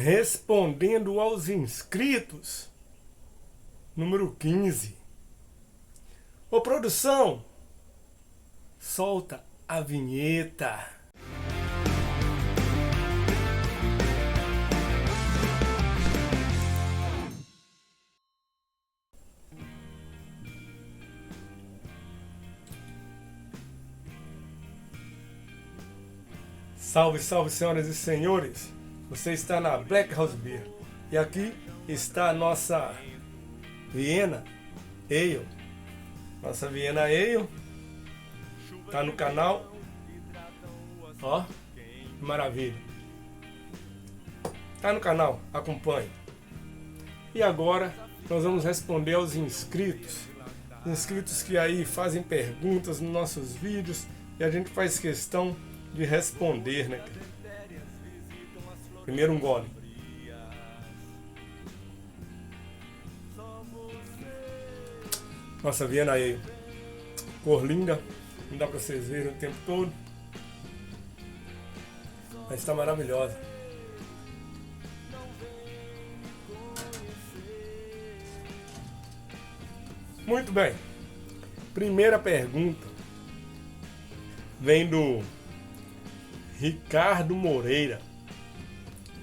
Respondendo aos inscritos, número 15. Ô produção, solta a vinheta. Salve, salve, senhoras e senhores! Você está na Black House Beer e aqui está a nossa Viena Ale. Nossa Viena Ale está no canal. Ó, que maravilha! Está no canal, acompanhe. E agora nós vamos responder aos inscritos. Inscritos que aí fazem perguntas nos nossos vídeos e a gente faz questão de responder, né? Primeiro um gole. Nossa Viena aí, cor linda, não dá pra vocês verem o tempo todo, mas está maravilhosa. Muito bem, primeira pergunta vem do Ricardo Moreira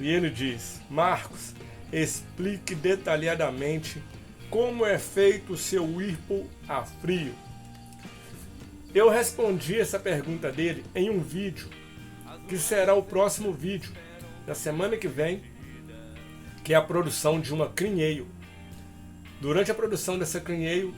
e ele diz: Marcos, explique detalhadamente como é feito o seu Whirlpool a frio. Eu respondi essa pergunta dele em um vídeo que será o próximo vídeo da semana que vem, que é a produção de uma Cream Ale. Durante a produção dessa Cream Ale,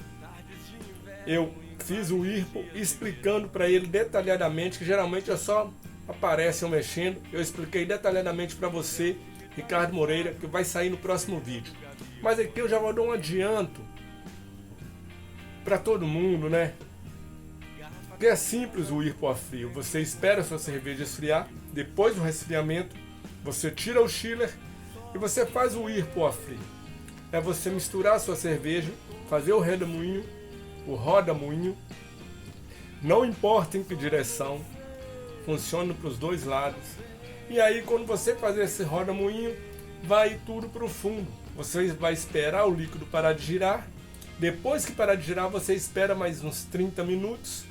eu fiz o Whirlpool explicando para ele detalhadamente, que geralmente é só aparece eu mexendo. Eu expliquei detalhadamente para você, Ricardo Moreira, que vai sair no próximo vídeo. Mas aqui eu já vou dar um adianto para todo mundo, né? Que é simples o Whirlpool a frio. Você espera a sua cerveja esfriar, depois do resfriamento você tira o chiller e você faz o Whirlpool a frio. É você misturar a sua cerveja, fazer o roda-moinho, não importa em que direção, funciona para os dois lados. E aí quando você fazer esse roda-moinho, vai tudo para o fundo. Você vai esperar o líquido parar de girar. Depois que parar de girar, você espera mais uns 30 minutos.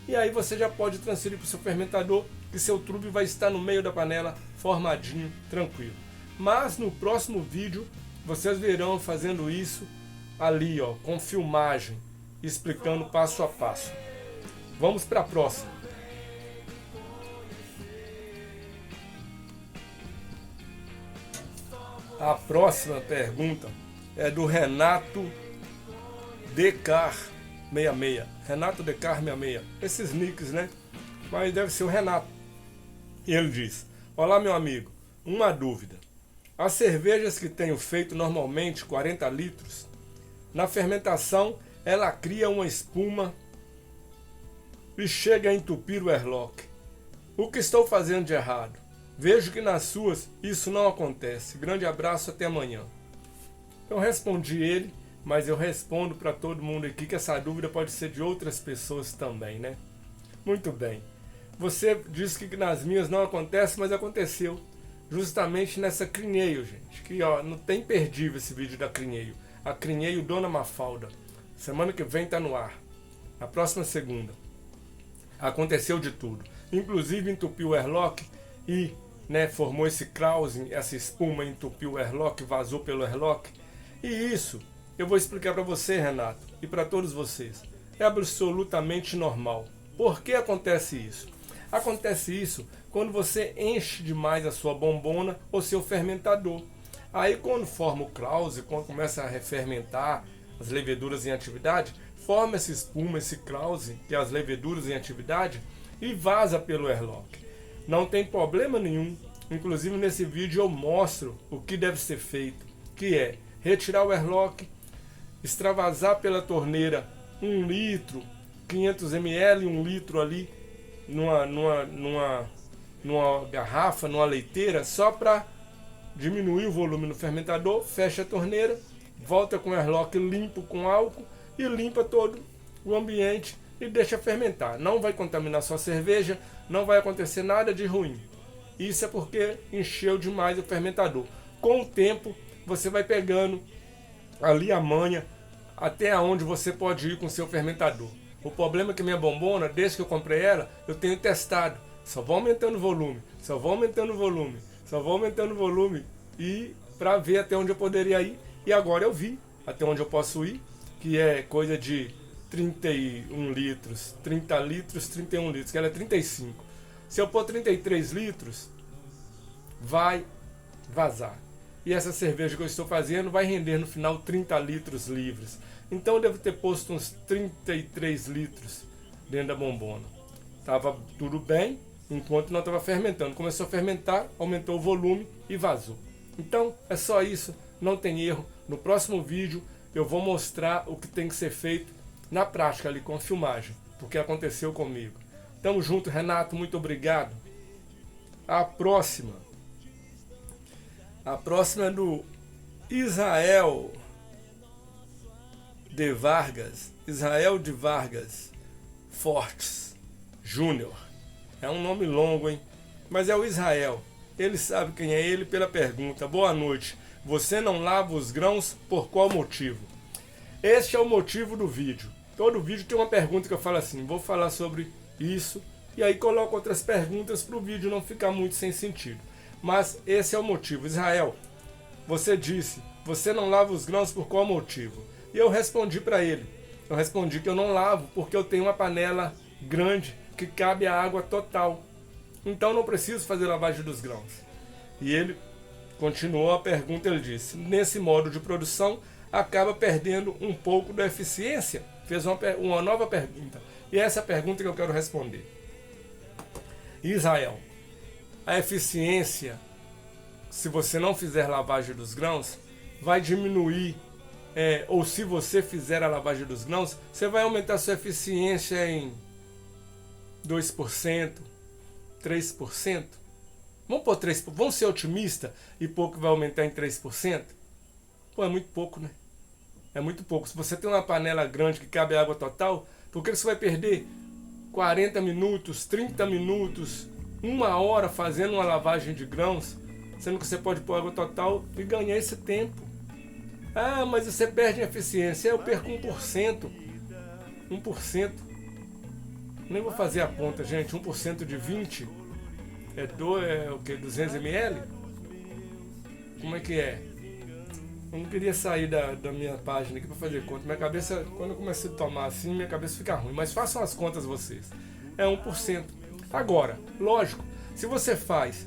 E aí você já pode transferir para o seu fermentador, que seu trube vai estar no meio da panela, formadinho, tranquilo. Mas no próximo vídeo, vocês verão fazendo isso ali, ó, com filmagem, explicando passo a passo. Vamos para a próxima. A próxima pergunta é do Renato Decar66. Renato Decar66. Esses nicks, né? Mas deve ser o Renato. E ele diz: olá, meu amigo. Uma dúvida. As cervejas que tenho feito normalmente 40 litros, na fermentação ela cria uma espuma e chega a entupir o airlock. O que estou fazendo de errado? Vejo que nas suas isso não acontece. Grande abraço, até amanhã. Eu respondi ele, mas eu respondo para todo mundo aqui que essa dúvida pode ser de outras pessoas também, né? Muito bem. Você disse que nas minhas não acontece, mas aconteceu. Justamente nessa Cream Ale, gente. Que ó, não tem imperdível esse vídeo da Cream Ale. A Cream Ale Dona Mafalda. Semana que vem tá no ar. Na próxima segunda. Aconteceu de tudo. Inclusive entupiu o airlock e formou esse krausen, essa espuma, entupiu o airlock, vazou pelo airlock. E isso eu vou explicar para você, Renato, e para todos vocês. É absolutamente normal. Por que acontece isso? Acontece isso quando você enche demais a sua bombona ou seu fermentador. Aí quando forma o krause, quando começa a refermentar as leveduras em atividade, forma essa espuma, esse krause, que é as leveduras em atividade, e vaza pelo airlock. Não tem problema nenhum. Inclusive nesse vídeo eu mostro o que deve ser feito, que é retirar o airlock, extravasar pela torneira 1 litro, 500 ml, 1 litro ali, numa garrafa, numa leiteira, só para diminuir o volume no fermentador, fecha a torneira, volta com o airlock limpo com álcool e limpa todo o ambiente e deixa fermentar. Não vai contaminar sua cerveja, não vai acontecer nada de ruim. Isso é porque encheu demais o fermentador. com o tempo você vai pegando ali a manha até onde você pode ir com o seu fermentador. O problema é que minha bombona, desde que eu comprei ela, eu tenho testado. Só vou aumentando o volume, só vou aumentando o volume, só vou aumentando o volume e para ver até onde eu poderia ir. E agora eu vi até onde eu posso ir, que é coisa de 31 litros, 30 litros, 31 litros, que ela é 35. Se eu pôr 33 litros, vai vazar. E essa cerveja que eu estou fazendo vai render no final 30 litros livres. Então eu devo ter posto uns 33 litros dentro da bombona. Estava tudo bem, enquanto não estava fermentando. Começou a fermentar, aumentou o volume e vazou. Então é só isso, não tem erro. No próximo vídeo eu vou mostrar o que tem que ser feito na prática ali com a filmagem, porque aconteceu comigo. Tamo junto, Renato, muito obrigado. A próxima é do Israel de Vargas Fortes Júnior. É um nome longo, hein? Mas é o Israel. Ele sabe quem é ele pela pergunta. Boa noite. Você não lava os grãos por qual motivo? Este é o motivo do vídeo. Todo vídeo tem uma pergunta que eu falo assim, vou falar sobre isso, e aí coloco outras perguntas para o vídeo não ficar muito sem sentido. Mas esse é o motivo. Israel, você disse, você não lava os grãos por qual motivo? E eu respondi para ele. Eu respondi que eu não lavo porque eu tenho uma panela grande que cabe a água total. Então não preciso fazer lavagem dos grãos. E ele continuou a pergunta, ele disse, nesse modo de produção acaba perdendo um pouco da eficiência. Fez uma nova pergunta. E essa é a pergunta que eu quero responder. Israel, a eficiência, se você não fizer lavagem dos grãos, vai diminuir, ou se você fizer a lavagem dos grãos, você vai aumentar sua eficiência em 2%, 3%. Vamos pôr 3%, vamos ser otimistas e pouco vai aumentar em 3%? Pô, é muito pouco, né? É muito pouco. Se você tem uma panela grande que cabe água total, por que você vai perder 40 minutos, 30 minutos, 1 hora fazendo uma lavagem de grãos, sendo que você pode pôr água total e ganhar esse tempo? Ah, mas você perde em eficiência. Eu perco 1%. 1%. Nem vou fazer a conta, gente. 1% de 20 é o que? 200 ml? Como é que é? Eu não queria sair da minha página aqui para fazer conta. Minha cabeça, quando eu começo a tomar assim, minha cabeça fica ruim. Mas façam as contas vocês. É 1%. Agora, lógico, se você faz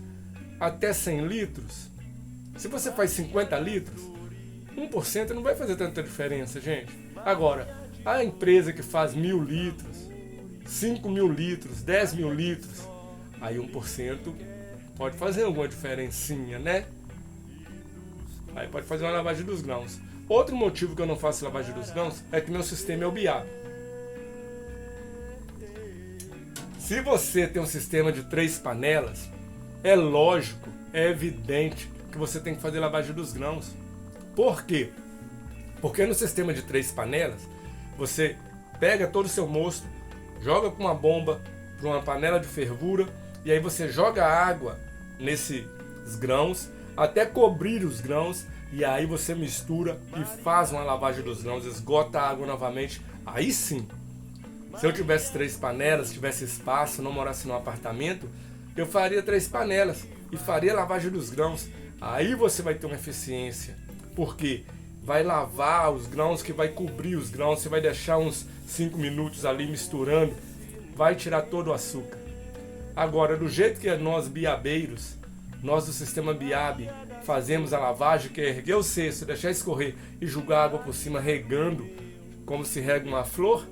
até 100 litros, se você faz 50 litros, 1% não vai fazer tanta diferença, gente. Agora, a empresa que faz 1.000 litros, 5.000 litros, 10.000 litros, aí 1% pode fazer alguma diferencinha, né? Aí pode fazer uma lavagem dos grãos. Outro motivo que eu não faço lavagem dos grãos é que meu sistema é o BIAB. Se você tem um sistema de 3 panelas, é lógico, é evidente que você tem que fazer lavagem dos grãos. Por quê? Porque no sistema de 3 panelas, você pega todo o seu mosto, joga com uma bomba para uma panela de fervura, e aí você joga água nesses grãos, até cobrir os grãos, e aí você mistura e faz uma lavagem dos grãos, esgota a água novamente. Aí sim, se eu tivesse 3 panelas, tivesse espaço, não morasse num apartamento, eu faria 3 panelas e faria lavagem dos grãos. Aí você vai ter uma eficiência, porque vai lavar os grãos, que vai cobrir os grãos, você vai deixar uns 5 minutos ali misturando, vai tirar todo o açúcar. Agora, do jeito que nós biabeiros, nós do sistema BIAB, fazemos a lavagem, que é erguer o cesto, deixar escorrer e jogar água por cima, regando, como se rega uma flor,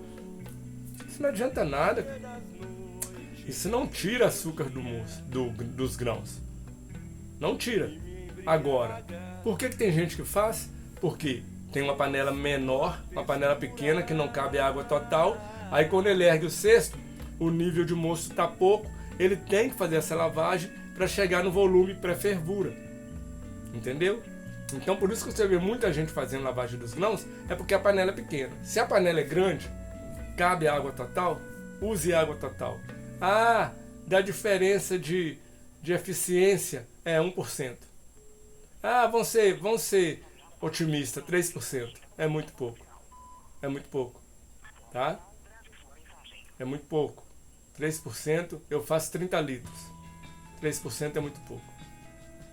isso não adianta nada. Isso não tira açúcar dos grãos. Não tira. Agora, por que tem gente que faz? Porque tem uma panela menor, uma panela pequena, que não cabe água total, aí quando ele ergue o cesto, o nível de mosto está pouco, ele tem que fazer essa lavagem para chegar no volume pré-fervura. Entendeu? Então por isso que você vê muita gente fazendo lavagem dos grãos, é porque a panela é pequena. Se a panela é grande, cabe água total, use água total. Ah, dá diferença de eficiência, 1%. Ah, vão ser otimistas, 3%. É muito pouco. É muito pouco. Tá? É muito pouco. 3% eu faço 30 litros. 3% é muito pouco.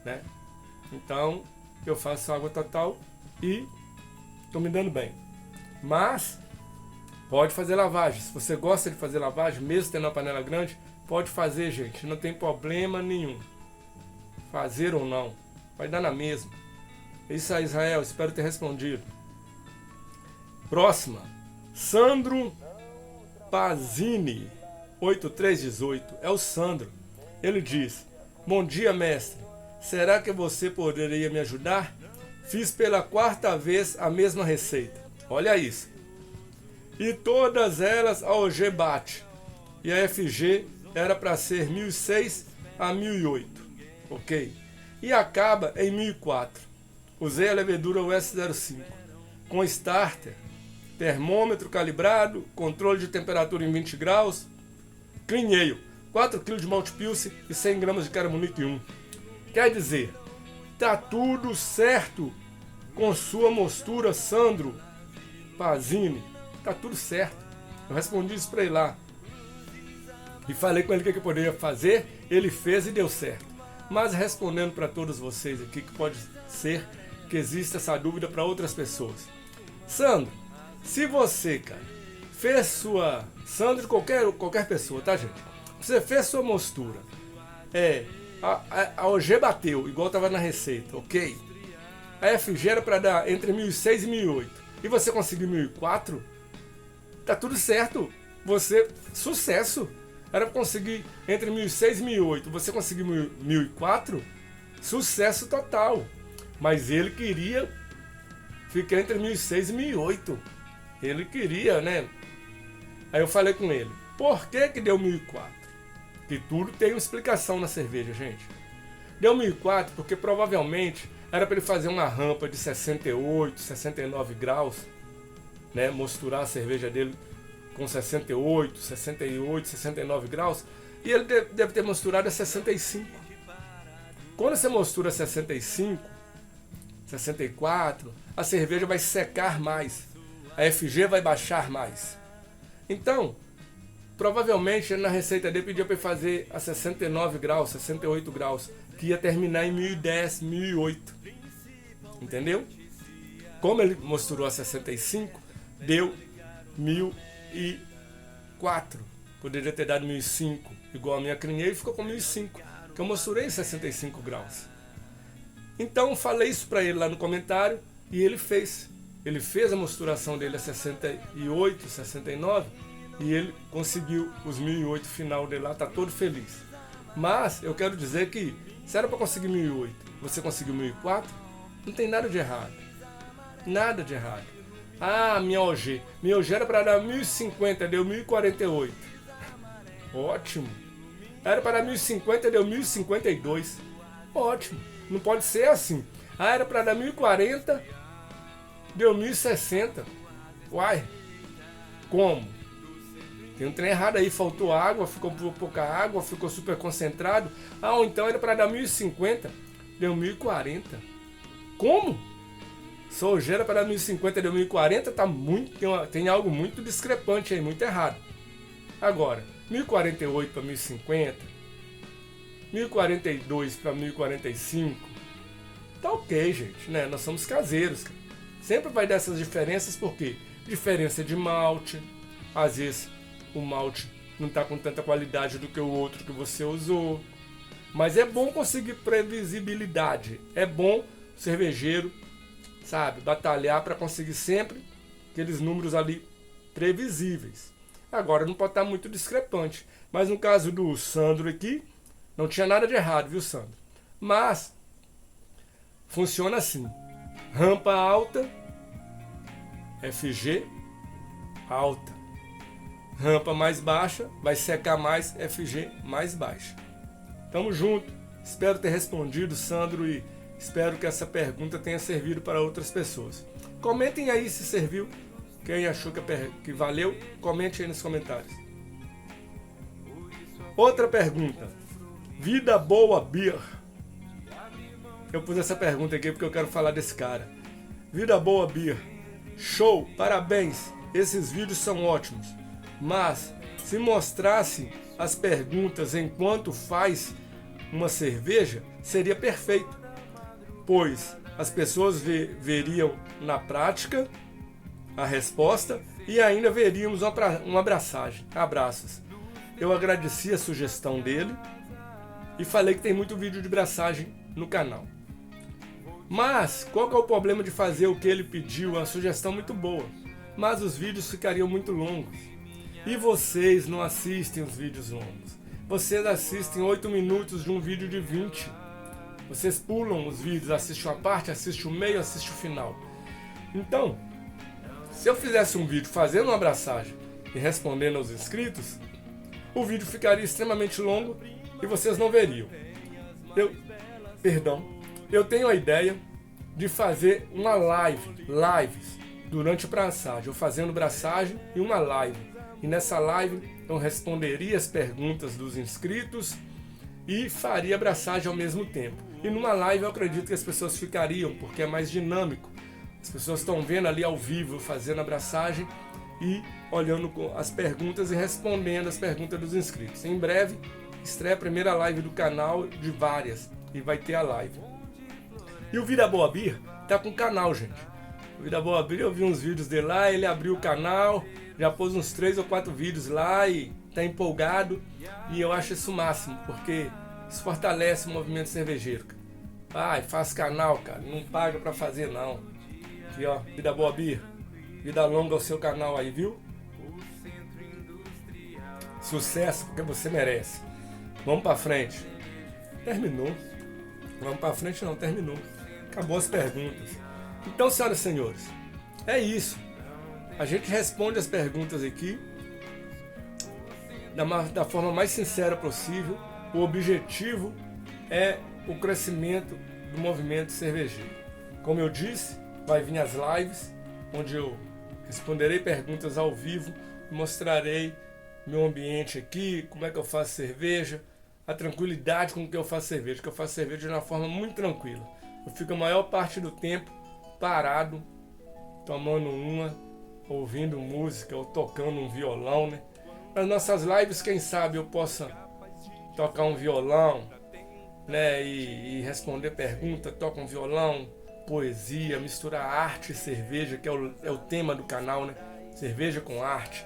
Né? Então, eu faço água total e estou me dando bem. Mas, pode fazer lavagem. Se você gosta de fazer lavagem, mesmo tendo uma panela grande, pode fazer, gente. Não tem problema nenhum. Fazer ou não. Vai dar na mesma. É isso aí, Israel. Espero ter respondido. Próxima. Sandro Pazini, 8318. É o Sandro. Ele diz: bom dia, mestre. Será que você poderia me ajudar? Fiz pela 4ª vez a mesma receita. Olha isso. E todas elas a OG bate. E a FG era para ser 1006 a 1008. Ok? E acaba em 1004. Usei a levedura US05. Com starter, termômetro calibrado, controle de temperatura em 20 graus, clean ale, 4 kg de malte pilsen e 100 gramas de caramunite 1. Quer dizer, tá tudo certo com sua mostura, Sandro Pazini. Tá tudo certo. Eu respondi isso para ele lá. E falei com ele o que ele poderia fazer, ele fez e deu certo. Mas respondendo para todos vocês aqui, que pode ser que exista essa dúvida para outras pessoas. Sandro, se você, cara, fez sua... Sandro, qualquer pessoa, tá, gente? Você fez sua mostura. A OG bateu, igual tava na receita, ok? A FG era para dar entre 1006 e 1008. E você conseguiu 1004? Tá tudo certo. Você, sucesso. Era para conseguir entre 1006 e 1008. Você conseguiu 1004? Sucesso total. Mas ele queria ficar entre 1006 e 1008. Ele queria, né? Aí eu falei com ele: por que deu 1004? Que tudo tem uma explicação na cerveja, gente. Deu 1004 porque provavelmente era para ele fazer uma rampa de 68, 69 graus, né? Mosturar a cerveja dele com 68, 69 graus. E ele deve ter mosturado a 65. Quando você mostura 65, 64, a cerveja vai secar mais. A FG vai baixar mais. Então, provavelmente na receita dele pedia para ele fazer a 69 graus, 68 graus, que ia terminar em 1010, 1008. Entendeu? Como ele mosturou a 65, deu 1004. Poderia ter dado 1005, igual a minha crinhei, e ficou com 1005, que eu mosturei em 65 graus. Então falei isso para ele lá no comentário e ele fez. Ele fez a mosturação dele a 68, 69 e ele conseguiu os 1008 final dele lá, tá todo feliz. Mas eu quero dizer que se era para conseguir 1008, você conseguiu 1004, não tem nada de errado. Nada de errado. Ah, minha OG era para dar 1050, deu 1048. Ótimo. Era para dar 1050, deu 1052. Ótimo. Não pode ser assim. Ah, era para dar 1040, deu 1060. Uai, como? Tem um trem errado aí, faltou água, ficou pouca água, ficou super concentrado. Ah, ou então era para dar 1050, deu 1040. Como? Soja era para dar 1050, deu 1040, tá muito, tem algo muito discrepante aí, muito errado. Agora, 1048 para 1050, 1042 para 1045, tá ok, gente, né? Nós somos caseiros, cara. Sempre vai dar essas diferenças, porque diferença de malte, às vezes o malte não está com tanta qualidade do que o outro que você usou. Mas é bom conseguir previsibilidade. É bom o cervejeiro, sabe, batalhar para conseguir sempre aqueles números ali previsíveis. Agora não pode estar muito discrepante. Mas no caso do Sandro aqui, não tinha nada de errado, viu, Sandro? Mas funciona assim: rampa alta, FG alta. Rampa mais baixa, vai secar mais, FG mais baixa. Tamo junto. Espero ter respondido, Sandro, e espero que essa pergunta tenha servido para outras pessoas. Comentem aí se serviu. Quem achou que valeu, comente aí nos comentários. Outra pergunta. Vida Boa Beer. eu pus essa pergunta aqui porque eu quero falar desse cara. Vida Boa Beer. Show, parabéns, esses vídeos são ótimos. Mas, se mostrasse as perguntas enquanto faz uma cerveja, seria perfeito. Pois as pessoas veriam na prática a resposta e ainda veríamos uma abraçagem. Abraços. Eu agradeci a sugestão dele e falei que tem muito vídeo de braçagem no canal. Mas, qual que é o problema de fazer o que ele pediu? Uma sugestão muito boa. Mas os vídeos ficariam muito longos. E vocês não assistem os vídeos longos. Vocês assistem 8 minutos de um vídeo de 20. Vocês pulam os vídeos, assistem uma parte, assistem o meio, assistem o final. Então, se eu fizesse um vídeo fazendo uma abraçagem e respondendo aos inscritos, o vídeo ficaria extremamente longo e vocês não veriam. Eu tenho a ideia de fazer uma lives durante a braçagem, eu fazendo braçagem e uma live. E nessa live eu responderia as perguntas dos inscritos e faria abraçagem ao mesmo tempo. E numa live eu acredito que as pessoas ficariam, porque é mais dinâmico. As pessoas estão vendo ali ao vivo, fazendo abraçagem e olhando as perguntas e respondendo as perguntas dos inscritos. Em breve, estreia a primeira live do canal de várias e vai ter a live. E o Vida Boa Beer tá com o canal, gente. O Vida Boa Beer, eu vi uns vídeos dele lá, ele abriu o canal, já pôs uns 3 ou 4 vídeos lá e tá empolgado. E eu acho isso o máximo, porque isso fortalece o movimento cervejeiro. Ai, faz canal, cara, não paga pra fazer não. Aqui ó, Vida Boa Beer, vida longa ao seu canal aí, viu? Sucesso, porque você merece. Vamos pra frente. Terminou. Vamos pra frente não, terminou. Acabou as perguntas. Então, senhoras e senhores, é isso. A gente responde as perguntas aqui da forma mais sincera possível. O objetivo é o crescimento do movimento cervejeiro. Como eu disse, vai vir as lives, onde eu responderei perguntas ao vivo, mostrarei meu ambiente aqui, como é que eu faço cerveja, a tranquilidade com que eu faço cerveja, que eu faço cerveja de uma forma muito tranquila. Eu fico a maior parte do tempo parado, tomando uma, ouvindo música ou tocando um violão, né? Nas nossas lives, quem sabe eu possa tocar um violão, né? E responder perguntas, tocar um violão, poesia, misturar arte e cerveja, que é o tema do canal, né? Cerveja com arte.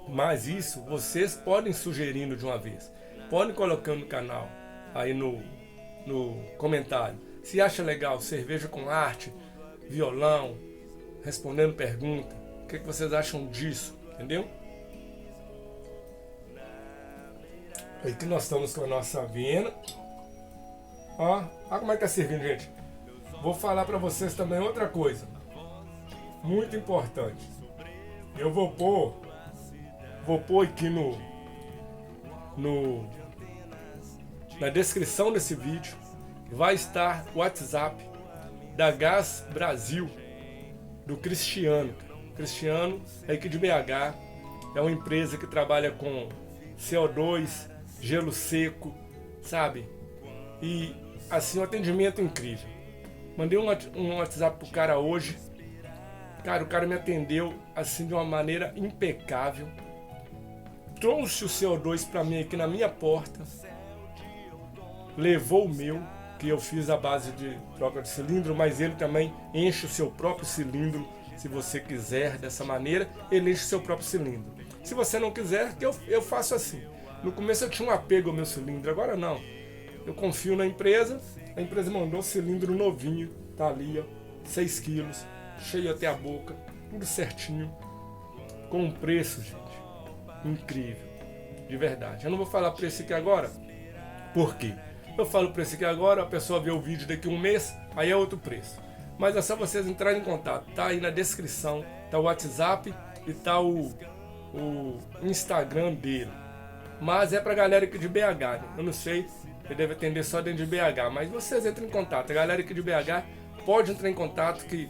Mas isso vocês podem sugerindo de uma vez. Podem colocando no canal, aí no comentário. Se acha legal cerveja com arte, violão, respondendo pergunta, o que vocês acham disso? Entendeu? Aí que nós estamos com a nossa Viena. Ó, olha como é que tá servindo, gente. Vou falar para vocês também outra coisa. Muito importante. Eu vou pôr aqui na descrição desse vídeo. Vai estar o WhatsApp da Gás Brasil, do Cristiano. Cristiano é aqui de BH. É uma empresa que trabalha com CO2, gelo seco, sabe? E assim, um atendimento incrível. Mandei um WhatsApp pro cara hoje. Cara, o cara me atendeu assim de uma maneira impecável. Trouxe o CO2 para mim aqui na minha porta. Levou o meu, que eu fiz a base de troca de cilindro, mas ele também enche o seu próprio cilindro. Se você quiser dessa maneira, ele enche o seu próprio cilindro. Se você não quiser, eu faço assim. No começo eu tinha um apego ao meu cilindro, agora não. Eu confio na empresa, a empresa mandou o cilindro novinho, tá ali, ó, 6 quilos, cheio até a boca, tudo certinho, com um preço, gente, incrível, de verdade. Eu não vou falar preço aqui agora, por quê? Eu falo preço aqui agora, a pessoa vê o vídeo daqui a um mês, aí é outro preço. Mas é só vocês entrarem em contato, tá aí na descrição, tá o WhatsApp e tá o Instagram dele. Mas é pra galera aqui de BH, né? Eu não sei, ele deve atender só dentro de BH, mas vocês entrem em contato. A galera aqui de BH pode entrar em contato que,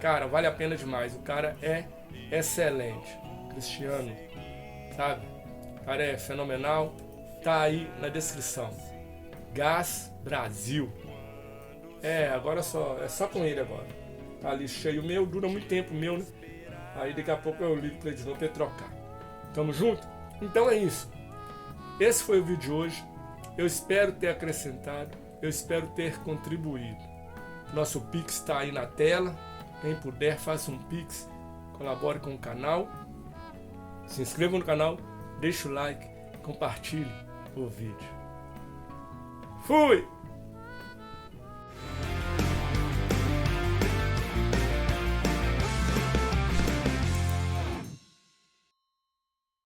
cara, vale a pena demais. O cara é excelente. Cristiano, sabe? O cara é fenomenal. Tá aí na descrição. Gás Brasil. Agora é só com ele agora. Tá ali cheio. O meu dura muito tempo, o meu, né? Aí daqui a pouco eu ligo pra ele de novo pra ele trocar. Tamo junto? Então é isso. Esse foi o vídeo de hoje. Eu espero ter acrescentado. Eu espero ter contribuído. Nosso Pix está aí na tela. Quem puder, faça um Pix. Colabore com o canal. Se inscreva no canal. Deixe o like. Compartilhe o vídeo. Fui!